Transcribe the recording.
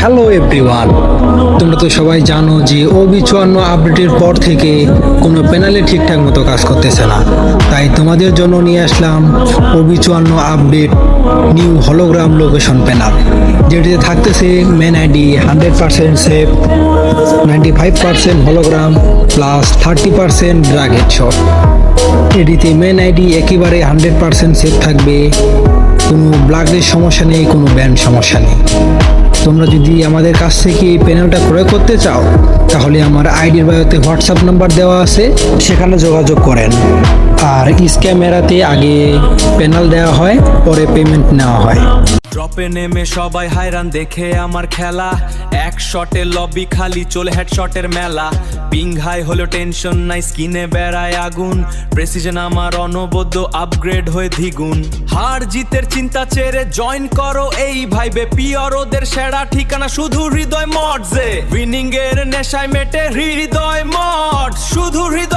Hello everyone, তোমরা তো সবাই জানো যে OB54 আপডেটের পর থেকে কোনো প্যানেলে ঠিকঠাক মতো কাজ করতেছে না। তাই তোমাদের জন্য নিয়ে আসলাম OB54 update new hologram location panel, যেটিতে থাকতেছে main ID 100% safe, 95% hologram plus 30% drag headshot. এটিতে মেন আইডি একেবারে 100% সেফ থাকবে, কোনো ব্লাগের সমস্যা নেই, কোনো ব্যান্ড সমস্যা নেই। তোমরা যদি আমাদের কাছ থেকে এই প্যানেলটা ক্রয় করতে চাও তাহলে আমার আইডির বায়োতে হোয়াটসঅ্যাপ নাম্বার দেওয়া আছে, সেখানে যোগাযোগ করেন। আর স্ক্যাম এড়াতে আগে প্যানেল দেওয়া হয়, পরে পেমেন্ট নেওয়া হয়। ড্রপে নেমে সবাই হায়রান দেখে আমার খেলা, এক শটে লবি খালি চলে হেডশটের মেলা। পিং হাই হলো টেনশন নাই, স্কিনে বেড়ায় আগুন, প্রেসিশন আমার অনবদ্য আপগ্রেড হয়ে দ্বিগুণ। হার জিতের চিন্তা ছেড়ে জয়েন করো এই ভাইবে, পিওর ওদের সেরা ঠিকানা শুধু হৃদয় মডসে। উইনিং এর নেশায় মেটে হৃদয় মড, শুধু হৃদয়